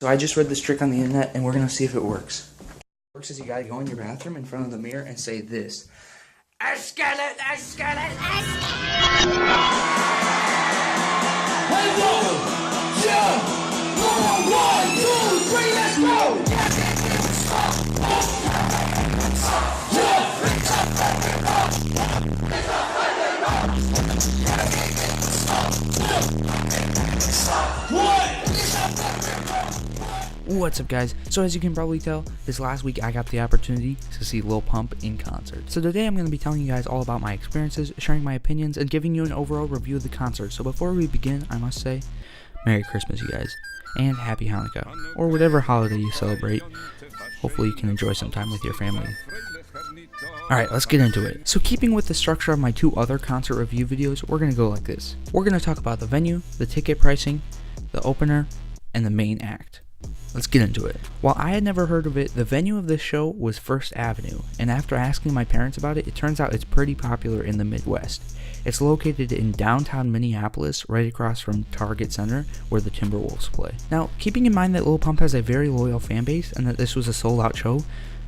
So I just read this trick on the internet, and we're gonna see if it works. What works is you gotta go in your bathroom in front of the mirror and say this. I skeleton, I skeleton, I skeleton. Hey, whoa! Yeah! Come on, 1, 2, 3, let's go! What's up, guys? So as you can probably tell, this last week I got the opportunity to see Lil Pump in concert. So today I'm going to be telling you guys all about my experiences, sharing my opinions, and giving you an overall review of the concert. So before we begin, I must say, Merry Christmas, you guys, and Happy Hanukkah, or whatever holiday you celebrate. Hopefully you can enjoy some time with your family. Alright, let's get into it. So keeping with the structure of my two other concert review videos, we're going to go like this. We're going to talk about the venue, the ticket pricing, the opener, and the main act. Let's get into it. While I had never heard of it, the venue of this show was First Avenue, and after asking my parents about it, it turns out it's pretty popular in the Midwest. It's located in downtown Minneapolis, right across from Target Center, where the Timberwolves play. Now, keeping in mind that Lil Pump has a very loyal fan base and that this was a sold-out show,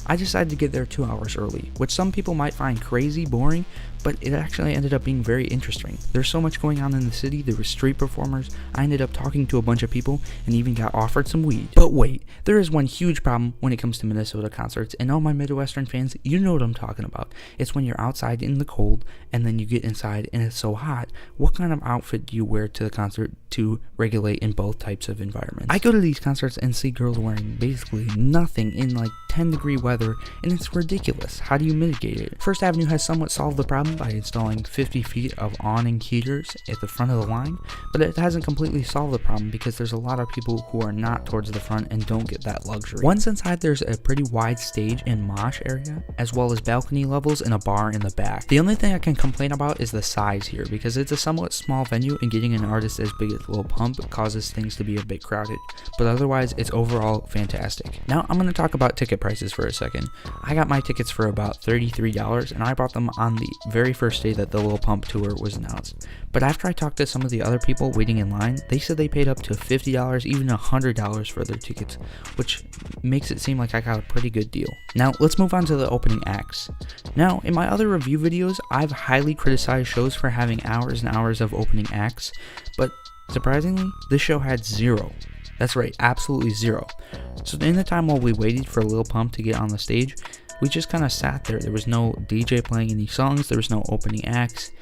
I decided to get there 2 hours early, which some people might find crazy boring, but it actually ended up being very interesting. There's so much going on in the city, there were street performers, I ended up talking to a bunch of people, and even got offered some weed. But wait, there is one huge problem when it comes to Minnesota concerts, and all my Midwestern fans, you know what I'm talking about. It's when you're outside in the cold, and then you get inside and it's so hot. What kind of outfit do you wear to the concert to regulate in both types of environments? I go to these concerts and see girls wearing basically nothing in like 10-degree weather, and it's ridiculous. How do you mitigate it? First Avenue has somewhat solved the problem by installing 50 feet of awning heaters at the front of the line, but it hasn't completely solved the problem because there's a lot of people who are not towards the front and don't get that luxury. Once inside, there's a pretty wide stage and mosh area, as well as balcony levels and a bar in the back. The only thing I can complain about is the size here, because it's a somewhat small venue and getting an artist as big as Lil Pump causes things to be a bit crowded, but otherwise it's overall fantastic. Now I'm going to talk about ticket prices for a second. I got my tickets for about $33, and I bought them on the very first day that the Lil Pump tour was announced. But after I talked to some of the other people waiting in line, they said they paid up to $50, even $100 for their tickets, which makes it seem like I got a pretty good deal. Now let's move on to the opening acts. Now, in my other review videos, I've highly criticized shows for having hours and hours of opening acts, but surprisingly, this show had zero. That's right, absolutely zero. So in the time while we waited for Lil Pump to get on the stage, we just kind of sat there. There was no DJ playing any songs, there was no opening acts.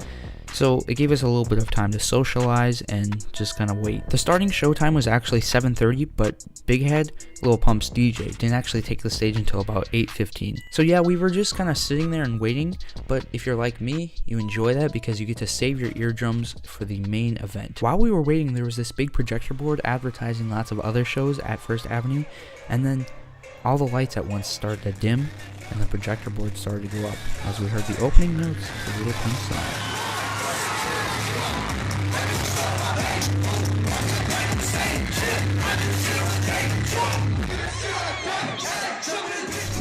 So it gave us a little bit of time to socialize and just kind of wait. The starting showtime was actually 7:30, but Big Head, Lil Pump's DJ, didn't actually take the stage until about 8:15. So yeah, we were just kind of sitting there and waiting, but if you're like me, you enjoy that because you get to save your eardrums for the main event. While we were waiting, there was this big projector board advertising lots of other shows at First Avenue, and then all the lights at once started to dim, and the projector board started to go up as we heard the opening notes of Lil Pump's song.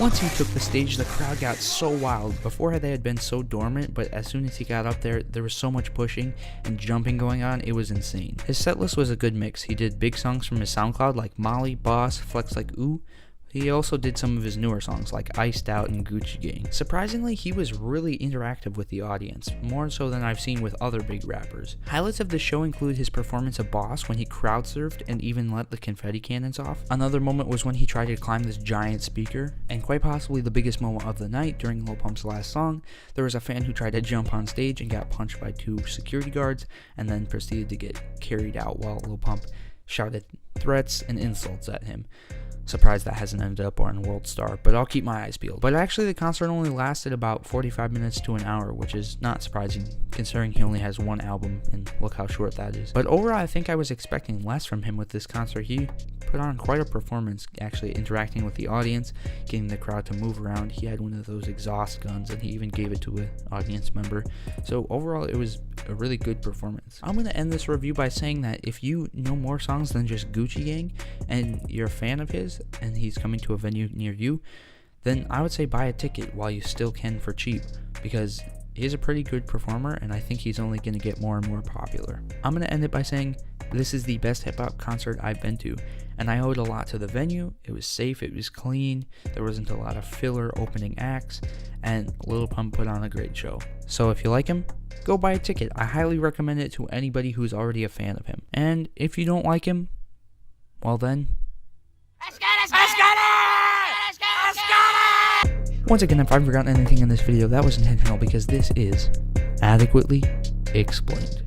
Once he took the stage, the crowd got so wild. Before they had been so dormant, but as soon as he got up there, there was so much pushing and jumping going on, it was insane. His setlist was a good mix. He did big songs from his SoundCloud like Molly, Boss, Flex Like Ooh. He also did some of his newer songs like Iced Out and Gucci Gang. Surprisingly, he was really interactive with the audience, more so than I've seen with other big rappers. Highlights of the show include his performance of Boss when he crowd surfed and even let the confetti cannons off. Another moment was when he tried to climb this giant speaker, and quite possibly the biggest moment of the night during Lil Pump's last song, there was a fan who tried to jump on stage and got punched by 2 security guards and then proceeded to get carried out while Lil Pump shouted threats and insults at him. Surprised that hasn't ended up on World Star, but I'll keep my eyes peeled. But actually the concert only lasted about 45 minutes to an hour, which is not surprising considering he only has one album, and look how short that is. But overall, I think I was expecting less from him with this concert. He put on quite a performance, actually interacting with the audience, getting the crowd to move around. He had one of those exhaust guns, and he even gave it to an audience member. So overall, it was a really good performance. I'm going to end this review by saying that if you know more songs than just Gucci Gang, and you're a fan of his, and he's coming to a venue near you, then I would say buy a ticket while you still can for cheap, because he's a pretty good performer, and I think he's only going to get more and more popular. I'm going to end it by saying this is the best hip-hop concert I've been to, and I owe it a lot to the venue. It was safe, it was clean, there wasn't a lot of filler opening acts, and Lil Pump put on a great show. So if you like him, go buy a ticket. I highly recommend it to anybody who's already a fan of him. And if you don't like him, well then, once again, if I've forgotten anything in this video, that was intentional because this is adequately explained.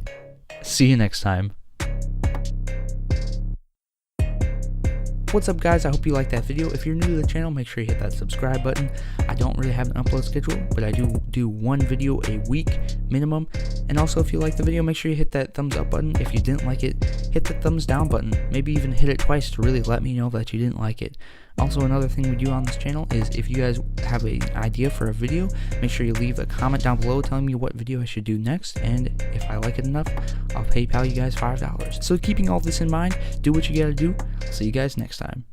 See you next time. What's up, guys? I hope you liked that video. If you're new to the channel, make sure you hit that subscribe button. I don't really have an upload schedule, but I do one video a week minimum. And also, if you like the video, make sure you hit that thumbs up button. If you didn't like it, hit the thumbs down button. Maybe even hit it twice to really let me know that you didn't like it. Also, another thing we do on this channel is if you guys have an idea for a video, make sure you leave a comment down below telling me what video I should do next, and if I like it enough, I'll PayPal you guys $5. So keeping all this in mind, do what you gotta do. See you guys next time.